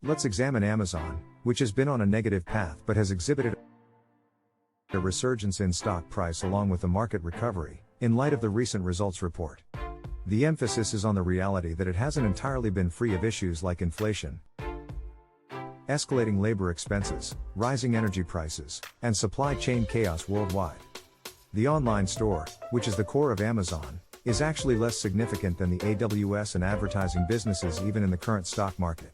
Let's examine Amazon, which has been on a negative path but has exhibited a resurgence in stock price along with the market recovery, in light of the recent results report. The emphasis is on the reality that it hasn't entirely been free of issues like inflation, escalating labor expenses, rising energy prices, and supply chain chaos worldwide. The online store, which is the core of Amazon, is actually less significant than the AWS and advertising businesses even in the current stock market.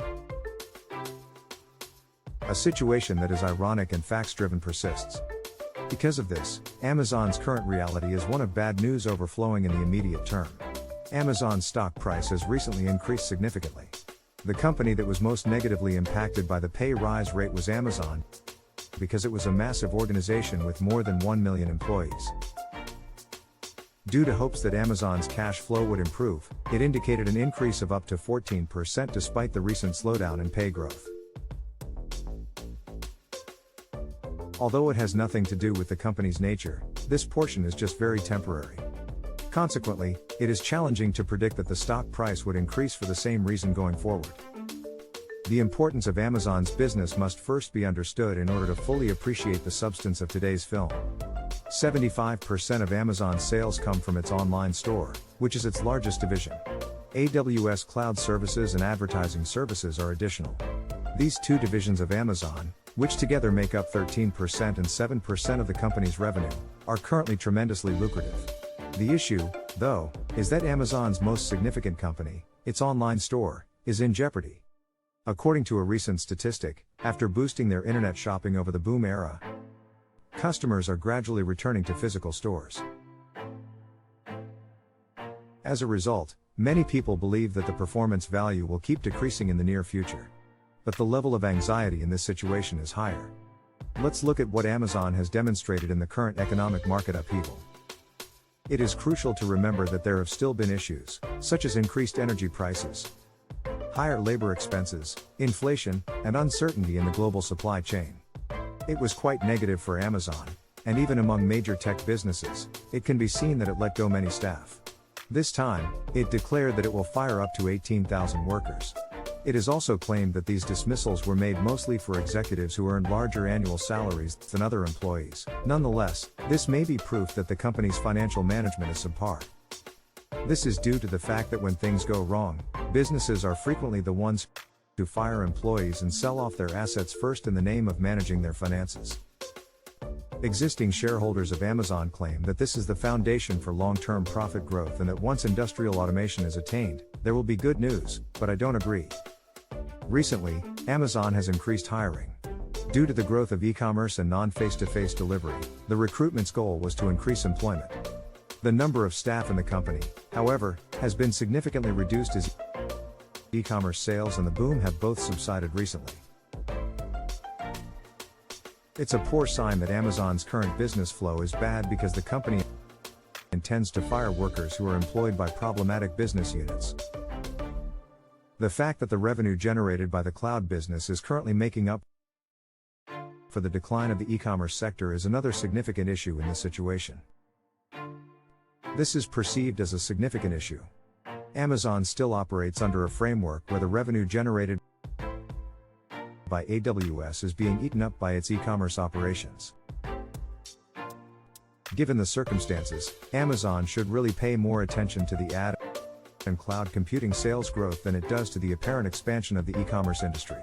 A situation that is ironic and facts-driven persists. Because of this, Amazon's current reality is one of bad news overflowing in the immediate term. Amazon's stock price has recently increased significantly. The company that was most negatively impacted by the pay rise rate was Amazon, because it was a massive organization with more than 1 million employees. Due to hopes that Amazon's cash flow would improve, it indicated an increase of up to 14% despite the recent slowdown in pay growth. Although it has nothing to do with the company's nature, this portion is just very temporary. Consequently, it is challenging to predict that the stock price would increase for the same reason going forward. The importance of Amazon's business must first be understood in order to fully appreciate the substance of today's film. 75% of Amazon's sales come from its online store, which is its largest division. AWS cloud services and advertising services are additional. These two divisions of Amazon, which together make up 13% and 7% of the company's revenue, are currently tremendously lucrative. The issue, though, is that Amazon's most significant company, its online store, is in jeopardy. According to a recent statistic, after boosting their internet shopping over the boom era, customers are gradually returning to physical stores. As a result, many people believe that the performance value will keep decreasing in the near future. But the level of anxiety in this situation is higher. Let's look at what Amazon has demonstrated in the current economic market upheaval. It is crucial to remember that there have still been issues, such as increased energy prices, higher labor expenses, inflation, and uncertainty in the global supply chain. It was quite negative for Amazon, and even among major tech businesses, it can be seen that it let go many staff. This time, it declared that it will fire up to 18,000 workers. It is also claimed that these dismissals were made mostly for executives who earned larger annual salaries than other employees. Nonetheless, this may be proof that the company's financial management is subpar. This is due to the fact that when things go wrong, businesses are frequently the ones who fire employees and sell off their assets first in the name of managing their finances. Existing shareholders of Amazon claim that this is the foundation for long-term profit growth and that once industrial automation is attained, there will be good news, but I don't agree. Recently, Amazon has increased hiring. Due to the growth of e-commerce and non-face-to-face delivery, the recruitment's goal was to increase employment. The number of staff in the company, however, has been significantly reduced as e-commerce sales and the boom have both subsided recently. It's a poor sign that Amazon's current business flow is bad because the company intends to fire workers who are employed by problematic business units. The fact that the revenue generated by the cloud business is currently making up for the decline of the e-commerce sector is another significant issue in this situation. This is perceived as a significant issue. Amazon still operates under a framework where the revenue generated by AWS is being eaten up by its e-commerce operations. Given the circumstances, Amazon should really pay more attention to the ad and cloud computing sales growth than it does to the apparent expansion of the e-commerce industry.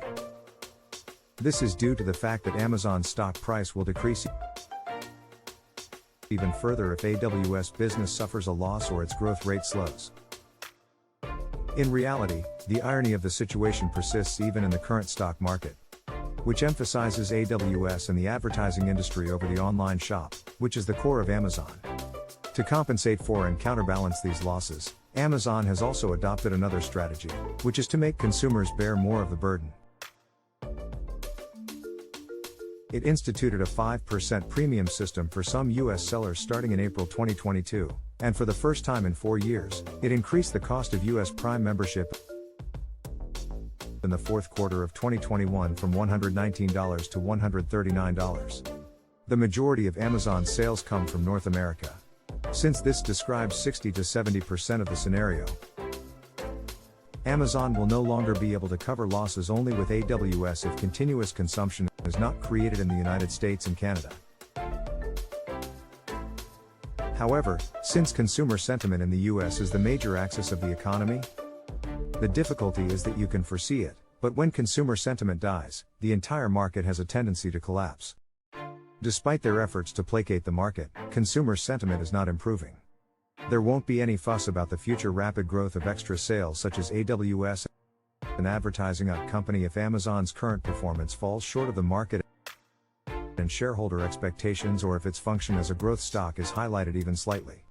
This is due to the fact that Amazon's stock price will decrease even further if AWS business suffers a loss or its growth rate slows. In reality, the irony of the situation persists even in the current stock market, which emphasizes AWS and the advertising industry over the online shop, which is the core of Amazon. To compensate for and counterbalance these losses, Amazon has also adopted another strategy, which is to make consumers bear more of the burden. It instituted a 5% premium system for some U.S. sellers starting in April 2022, and for the first time in 4 years, it increased the cost of U.S. Prime membership in the fourth quarter of 2021 from $119 to $139. The majority of Amazon's sales come from North America. Since this describes 60 to 70% of the scenario, Amazon will no longer be able to cover losses only with AWS if continuous consumption is not created in the United States and Canada. However, since consumer sentiment in the US is the major axis of the economy, the difficulty is that you can foresee it, but when consumer sentiment dies, the entire market has a tendency to collapse. Despite their efforts to placate the market, consumer sentiment is not improving. There won't be any fuss about the future rapid growth of extra sales such as AWS, an advertising company, if Amazon's current performance falls short of the market and shareholder expectations, or if its function as a growth stock is highlighted even slightly.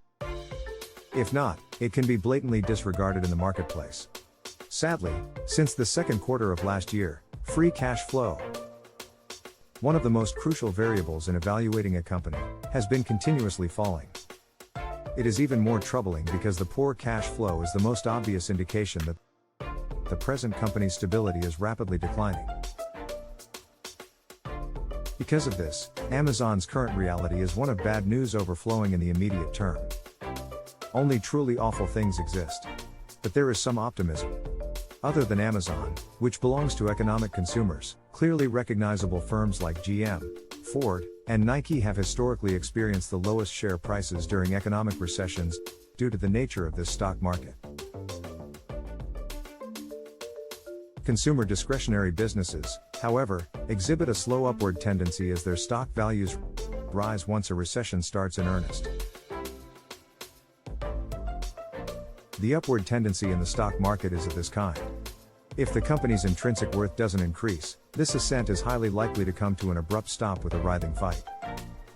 If not, it can be blatantly disregarded in the marketplace. Sadly, since the second quarter of last year, free cash flow, one of the most crucial variables in evaluating a company, has been continuously falling. It is even more troubling because the poor cash flow is the most obvious indication that the present company's stability is rapidly declining. Because of this, Amazon's current reality is one of bad news overflowing in the immediate term. Only truly awful things exist. But there is some optimism. Other than Amazon, which belongs to economic consumers, clearly recognizable firms like GM, Ford, and Nike have historically experienced the lowest share prices during economic recessions, due to the nature of this stock market. Consumer discretionary businesses, however, exhibit a slow upward tendency as their stock values rise once a recession starts in earnest. The upward tendency in the stock market is of this kind. If the company's intrinsic worth doesn't increase, this ascent is highly likely to come to an abrupt stop with a writhing fight.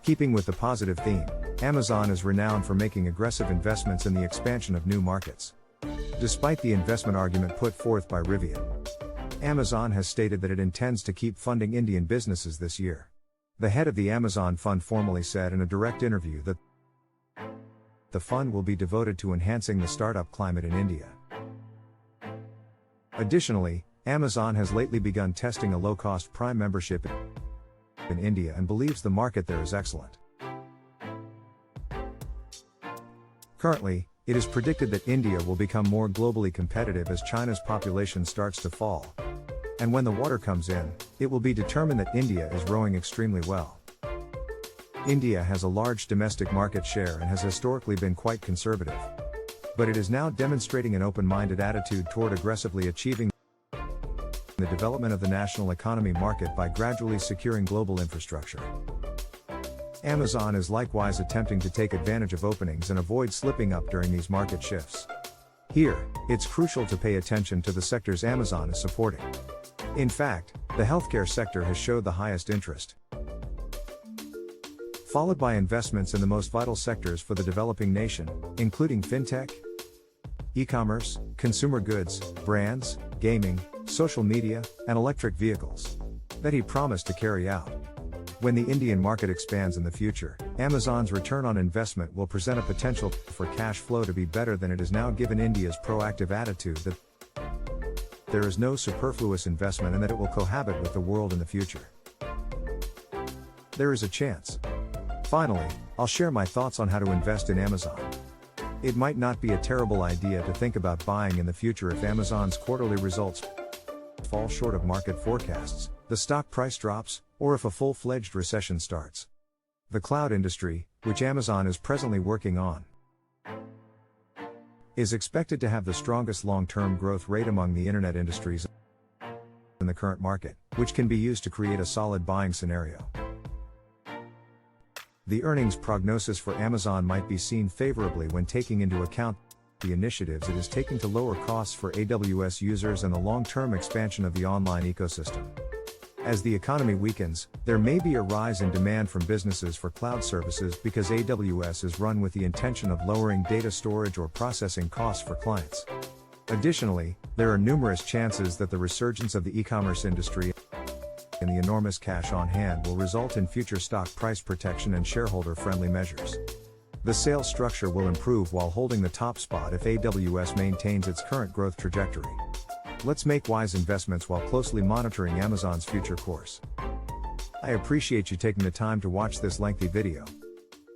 Keeping with the positive theme, Amazon is renowned for making aggressive investments in the expansion of new markets. Despite the investment argument put forth by Rivian, Amazon has stated that it intends to keep funding Indian businesses this year. The head of the Amazon fund formally said in a direct interview that the fund will be devoted to enhancing the startup climate in India. Additionally, Amazon has lately begun testing a low-cost Prime membership in India and believes the market there is excellent. Currently, it is predicted that India will become more globally competitive as China's population starts to fall. And when the water comes in, it will be determined that India is rowing extremely well. India has a large domestic market share and has historically been quite conservative. But it is now demonstrating an open-minded attitude toward aggressively achieving the development of the national economy market by gradually securing global infrastructure. Amazon is likewise attempting to take advantage of openings and avoid slipping up during these market shifts. Here, it's crucial to pay attention to the sectors Amazon is supporting. In fact, the healthcare sector has showed the highest interest, followed by investments in the most vital sectors for the developing nation, including fintech, e-commerce, consumer goods, brands, gaming, social media, and electric vehicles, that he promised to carry out. When the Indian market expands in the future, Amazon's return on investment will present a potential for cash flow to be better than it is now, given India's proactive attitude that there is no superfluous investment and that it will cohabit with the world in the future. There is a chance. Finally, I'll share my thoughts on how to invest in Amazon. It might not be a terrible idea to think about buying in the future if Amazon's quarterly results fall short of market forecasts, the stock price drops, or if a full-fledged recession starts. The cloud industry, which Amazon is presently working on, is expected to have the strongest long-term growth rate among the internet industries in the current market, which can be used to create a solid buying scenario. The earnings prognosis for Amazon might be seen favorably when taking into account the initiatives it is taking to lower costs for AWS users and the long-term expansion of the online ecosystem. As the economy weakens, there may be a rise in demand from businesses for cloud services because AWS is run with the intention of lowering data storage or processing costs for clients. Additionally, there are numerous chances that the resurgence of the e-commerce industry and the enormous cash on hand will result in future stock price protection and shareholder-friendly measures. The sales structure will improve while holding the top spot if AWS maintains its current growth trajectory. Let's make wise investments while closely monitoring Amazon's future course. I appreciate you taking the time to watch this lengthy video.